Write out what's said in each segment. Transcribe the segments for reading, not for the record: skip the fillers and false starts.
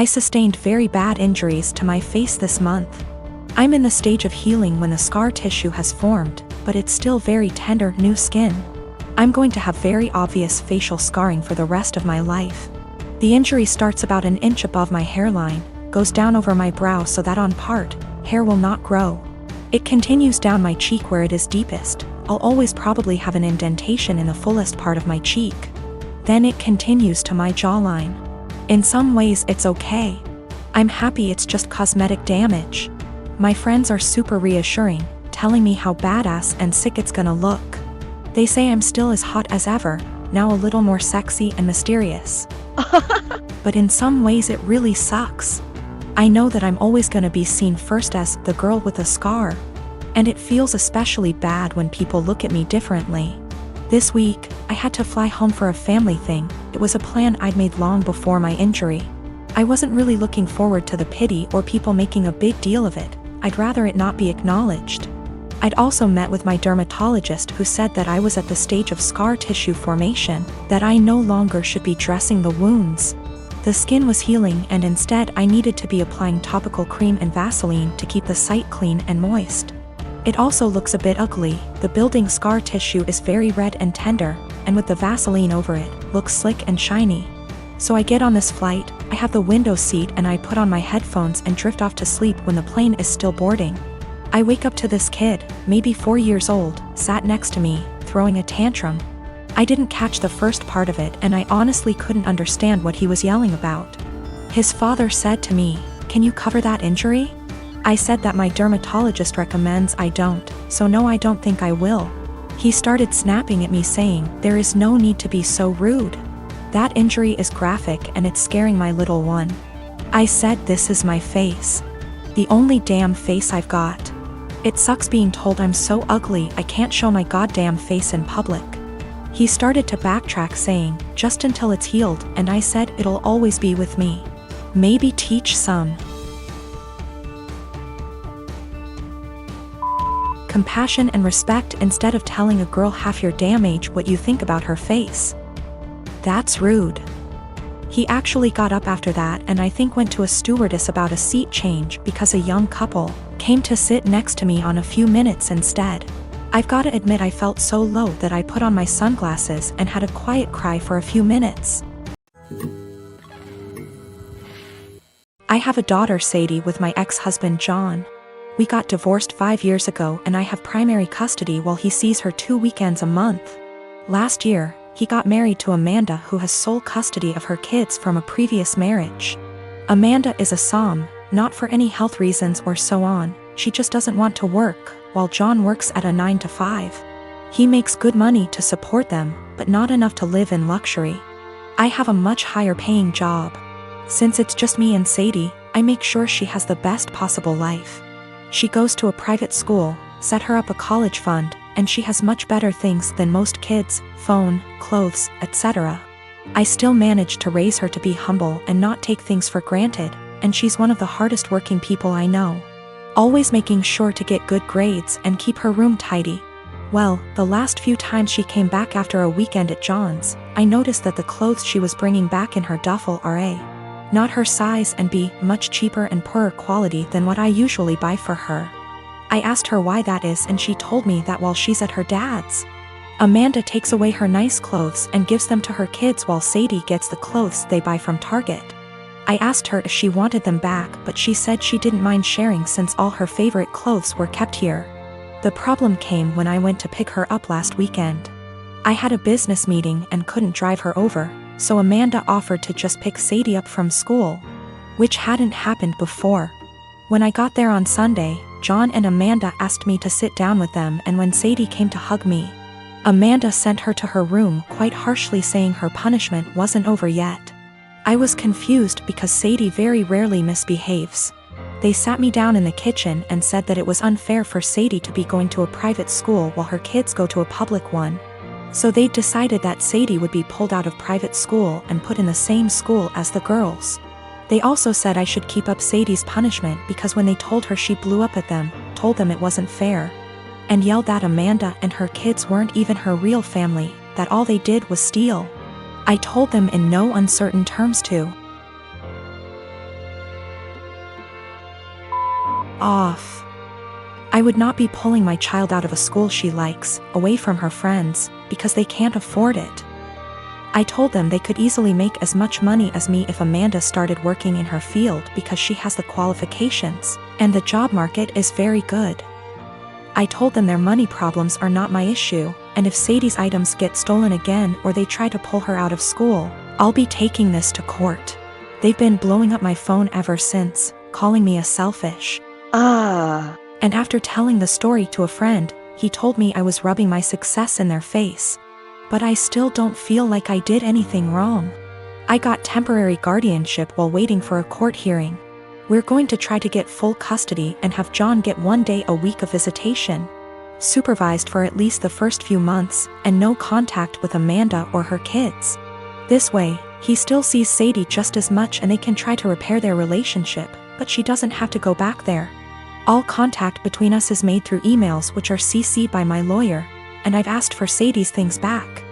I sustained very bad injuries to my face this month. I'm in the stage of healing when the scar tissue has formed, but it's still very tender new skin. I'm going to have very obvious facial scarring for the rest of my life. The injury starts about an inch above my hairline, goes down over my brow so that on part, hair will not grow. It continues down my cheek where it is deepest. I'll always probably have an indentation in the fullest part of my cheek. Then it continues to my jawline. In some ways it's okay. I'm happy it's just cosmetic damage. My friends are super reassuring, telling me how badass and sick it's gonna look. They say I'm still as hot as ever, now a little more sexy and mysterious. But in some ways it really sucks. I know that I'm always gonna be seen first as the girl with a scar. And it feels especially bad when people look at me differently. This week, I had to fly home for a family thing. It was a plan I'd made long before my injury. I wasn't really looking forward to the pity or people making a big deal of it. I'd rather it not be acknowledged. I'd also met with my dermatologist who said that I was at the stage of scar tissue formation, that I no longer should be dressing the wounds. The skin was healing and instead I needed to be applying topical cream and Vaseline to keep the site clean and moist. It also looks a bit ugly. The building scar tissue is very red and tender, and with the Vaseline over it, looks slick and shiny. So I get on this flight, I have the window seat and I put on my headphones and drift off to sleep when the plane is still boarding. I wake up to this kid, maybe 4 years old, sat next to me, throwing a tantrum. I didn't catch the first part of it and I honestly couldn't understand what he was yelling about. His father said to me, "Can you cover that injury?" I said that my dermatologist recommends I don't, so no, I don't think I will. He started snapping at me saying, "There is no need to be so rude. That injury is graphic and it's scaring my little one." I said, "This is my face. The only damn face I've got. It sucks being told I'm so ugly I can't show my goddamn face in public." He started to backtrack saying, "Just until it's healed," and I said, "It'll always be with me. Maybe teach some compassion and respect instead of telling a girl half your damn age what you think about her face. That's rude." He actually got up after that and I think went to a stewardess about a seat change because a young couple came to sit next to me on a few minutes instead. I've gotta admit I felt so low that I put on my sunglasses and had a quiet cry for a few minutes. I have a daughter, Sadie, with my ex-husband John. We got divorced 5 years ago and I have primary custody while he sees her 2 weekends a month. Last year, he got married to Amanda, who has sole custody of her kids from a previous marriage. Amanda is a SOM, not for any health reasons or so on, she just doesn't want to work, while John works at a 9 to 5. He makes good money to support them, but not enough to live in luxury. I have a much higher paying job. Since it's just me and Sadie, I make sure she has the best possible life. She goes to a private school, set her up a college fund, and she has much better things than most kids, phone, clothes, etc. I still manage to raise her to be humble and not take things for granted, and she's one of the hardest working people I know. Always making sure to get good grades and keep her room tidy. Well, the last few times she came back after a weekend at John's, I noticed that the clothes she was bringing back in her duffel are A, not her size, and B, much cheaper and poorer quality than what I usually buy for her. I asked her why that is and she told me that while she's at her dad's, Amanda takes away her nice clothes and gives them to her kids while Sadie gets the clothes they buy from Target. I asked her if she wanted them back, but she said she didn't mind sharing since all her favorite clothes were kept here. The problem came when I went to pick her up last weekend. I had a business meeting and couldn't drive her over, so Amanda offered to just pick Sadie up from school, which hadn't happened before. When I got there on Sunday, John and Amanda asked me to sit down with them, and when Sadie came to hug me, Amanda sent her to her room quite harshly, saying her punishment wasn't over yet. I was confused because Sadie very rarely misbehaves. They sat me down in the kitchen and said that it was unfair for Sadie to be going to a private school while her kids go to a public one. So they decided that Sadie would be pulled out of private school and put in the same school as the girls. They also said I should keep up Sadie's punishment because when they told her, she blew up at them, told them it wasn't fair, and yelled that Amanda and her kids weren't even her real family, that all they did was steal. I told them in no uncertain terms to off. I would not be pulling my child out of a school she likes, away from her friends, because they can't afford it. I told them they could easily make as much money as me if Amanda started working in her field because she has the qualifications, and the job market is very good. I told them their money problems are not my issue, and if Sadie's items get stolen again or they try to pull her out of school, I'll be taking this to court. They've been blowing up my phone ever since, calling me a selfish. And after telling the story to a friend, he told me I was rubbing my success in their face. But I still don't feel like I did anything wrong. I got temporary guardianship while waiting for a court hearing. We're going to try to get full custody and have John get 1 day a week of visitation, supervised for at least the first few months, and no contact with Amanda or her kids. This way, he still sees Sadie just as much and they can try to repair their relationship, but she doesn't have to go back there. All contact between us is made through emails which are CC'd by my lawyer, and I've asked for Sadie's things back.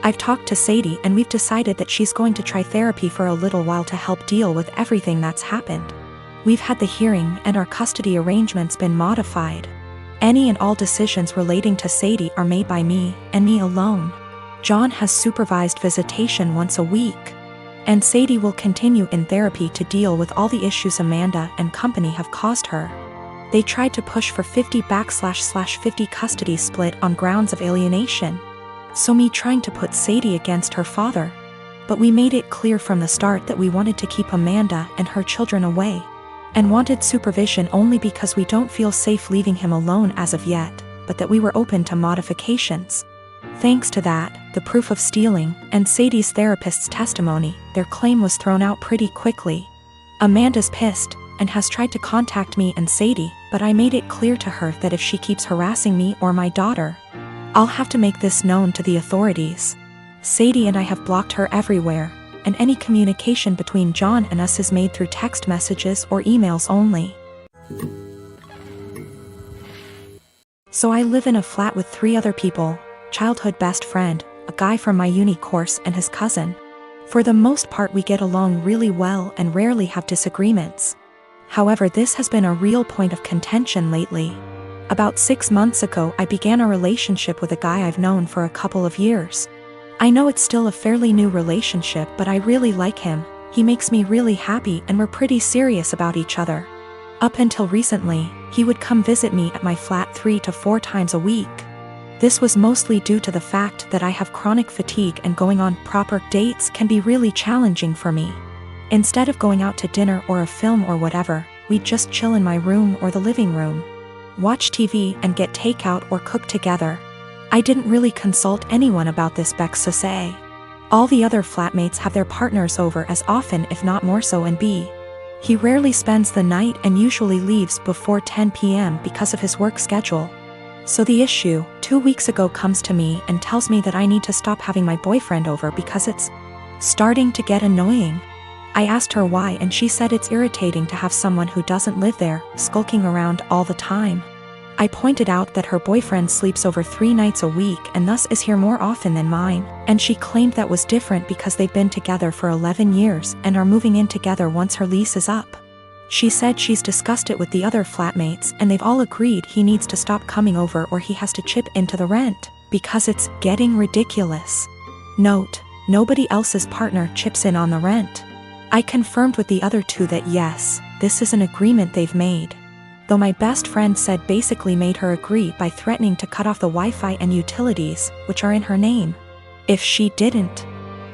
I've talked to Sadie and we've decided that she's going to try therapy for a little while to help deal with everything that's happened. We've had the hearing and our custody arrangements been modified. Any and all decisions relating to Sadie are made by me, and me alone. John has supervised visitation once a week. And Sadie will continue in therapy to deal with all the issues Amanda and company have caused her. They tried to push for 50/50 custody split on grounds of alienation. So me trying to put Sadie against her father. But we made it clear from the start that we wanted to keep Amanda and her children away. And wanted supervision only because we don't feel safe leaving him alone as of yet, but that we were open to modifications. Thanks to that, the proof of stealing, and Sadie's therapist's testimony, their claim was thrown out pretty quickly. Amanda's pissed, and has tried to contact me and Sadie, but I made it clear to her that if she keeps harassing me or my daughter, I'll have to make this known to the authorities. Sadie and I have blocked her everywhere, and any communication between John and us is made through text messages or emails only. So I live in a flat with 3 other people, childhood best friend, a guy from my uni course and his cousin. For the most part we get along really well and rarely have disagreements. However, this has been a real point of contention lately. About 6 months ago I began a relationship with a guy I've known for a couple of years. I know it's still a fairly new relationship, but I really like him. He makes me really happy and we're pretty serious about each other. Up until recently, he would come visit me at my flat 3 to 4 times a week. This was mostly due to the fact that I have chronic fatigue and going on proper dates can be really challenging for me. Instead of going out to dinner or a film or whatever, we'd just chill in my room or the living room, watch TV and get takeout or cook together. I didn't really consult anyone about this, Bex to say. All the other flatmates have their partners over as often if not more so, and B, he rarely spends the night and usually leaves before 10 p.m. because of his work schedule. So the issue, 2 weeks ago, comes to me and tells me that I need to stop having my boyfriend over because it's starting to get annoying. I asked her why and she said it's irritating to have someone who doesn't live there, skulking around all the time. I pointed out that her boyfriend sleeps over 3 nights a week and thus is here more often than mine, and she claimed that was different because they've been together for 11 years and are moving in together once her lease is up. She said she's discussed it with the other flatmates and they've all agreed he needs to stop coming over or he has to chip into the rent, because it's getting ridiculous. Note, nobody else's partner chips in on the rent. I confirmed with the other 2 that yes, this is an agreement they've made. Though my best friend said basically made her agree by threatening to cut off the Wi-Fi and utilities, which are in her name, if she didn't.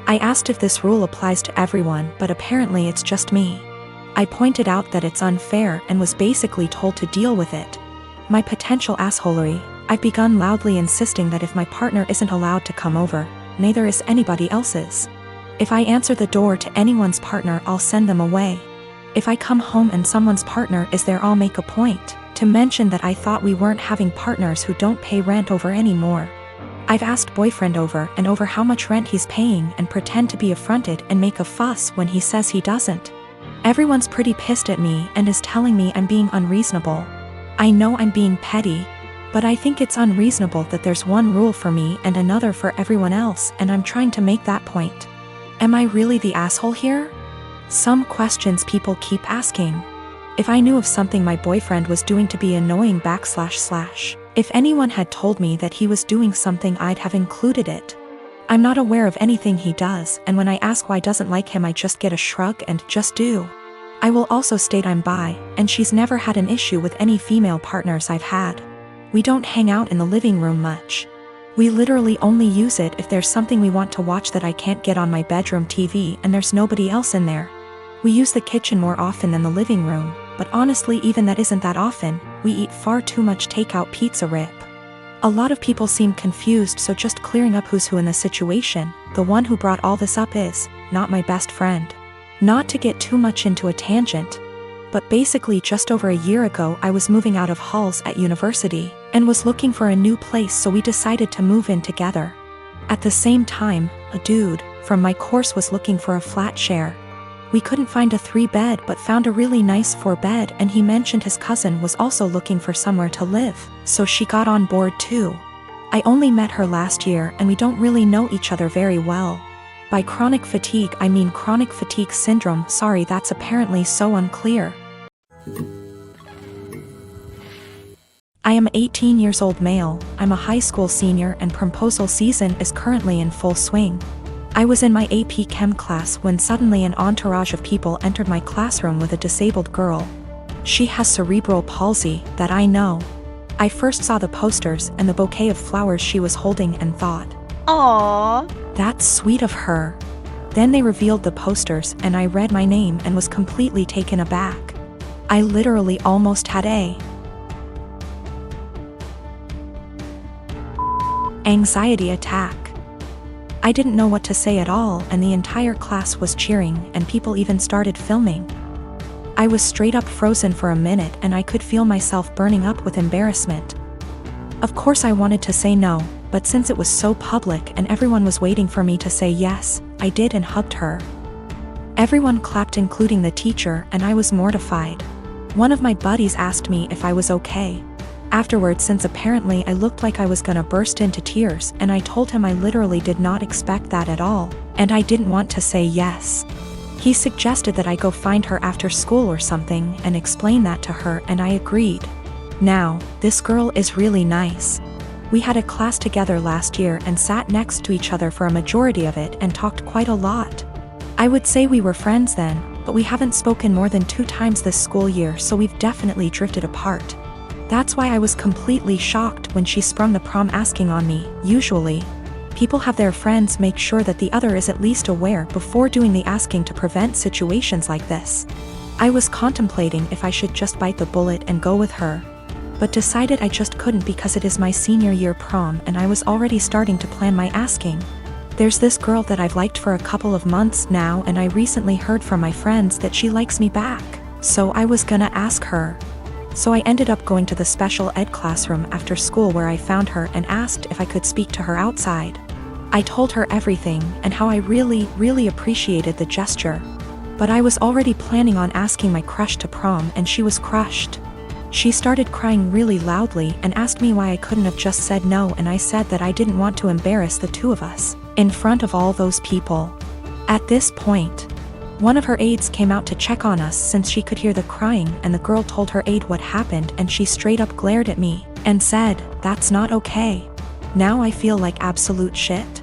I asked if this rule applies to everyone, but apparently it's just me. I pointed out that it's unfair and was basically told to deal with it. My potential assholery, I've begun loudly insisting that if my partner isn't allowed to come over, neither is anybody else's. If I answer the door to anyone's partner, I'll send them away. If I come home and someone's partner is there, I'll make a point to mention that I thought we weren't having partners who don't pay rent over anymore. I've asked boyfriend over and over how much rent he's paying and pretend to be affronted and make a fuss when he says he doesn't. Everyone's pretty pissed at me and is telling me I'm being unreasonable. I know I'm being petty, but I think it's unreasonable that there's one rule for me and another for everyone else, and I'm trying to make that point. Am I really the asshole here? Some questions people keep asking. If I knew of something my boyfriend was doing to be annoying / if anyone had told me that he was doing something, I'd have included it. I'm not aware of anything he does, and when I ask why I doesn't like him, I just get a shrug and just do. I will also state I'm bi, and she's never had an issue with any female partners I've had. We don't hang out in the living room much. We literally only use it if there's something we want to watch that I can't get on my bedroom TV and there's nobody else in there. We use the kitchen more often than the living room, but honestly even that isn't that often. We eat far too much takeout pizza rip. A lot of people seem confused, so just clearing up who's who in the situation. The one who brought all this up is not my best friend. Not to get too much into a tangent, but basically just over a year ago I was moving out of halls at university and was looking for a new place, so we decided to move in together. At the same time, a dude from my course was looking for a flat share. We couldn't find a 3-bed but found a really nice 4-bed, and he mentioned his cousin was also looking for somewhere to live, so she got on board too. I only met her last year and we don't really know each other very well. By chronic fatigue I mean chronic fatigue syndrome. Sorry, that's apparently so unclear. I am 18 years old male, I'm a high school senior and proposal season is currently in full swing. I was in my AP Chem class when suddenly an entourage of people entered my classroom with a disabled girl. She has cerebral palsy, that I know. I first saw the posters and the bouquet of flowers she was holding and thought, "Aww, that's sweet of her." Then they revealed the posters and I read my name and was completely taken aback. I literally almost had a anxiety attack. I didn't know what to say at all, and the entire class was cheering and people even started filming. I was straight up frozen for a minute and I could feel myself burning up with embarrassment. Of course I wanted to say no, but since it was so public and everyone was waiting for me to say yes, I did and hugged her. Everyone clapped including the teacher, and I was mortified. One of my buddies asked me if I was okay. Afterwards, since apparently I looked like I was gonna burst into tears, and I told him I literally did not expect that at all, and I didn't want to say yes. He suggested that I go find her after school or something and explain that to her, and I agreed. Now, this girl is really nice. We had a class together last year and sat next to each other for a majority of it and talked quite a lot. I would say we were friends then, but we haven't spoken more than 2 times this school year, so we've definitely drifted apart. That's why I was completely shocked when she sprung the prom asking on me. Usually, people have their friends make sure that the other is at least aware before doing the asking to prevent situations like this. I was contemplating if I should just bite the bullet and go with her, but decided I just couldn't because it is my senior year prom and I was already starting to plan my asking. There's this girl that I've liked for a couple of months now, and I recently heard from my friends that she likes me back, so I was gonna ask her. So I ended up going to the special ed classroom after school where I found her and asked if I could speak to her outside. I told her everything and how I really appreciated the gesture. But I was already planning on asking my crush to prom, and she was crushed. She started crying really loudly and asked me why I couldn't have just said no, and I said that I didn't want to embarrass the two of us in front of all those people. At this point, one of her aides came out to check on us since she could hear the crying, and the girl told her aide what happened and she straight up glared at me and said, "That's not okay." Now I feel like absolute shit.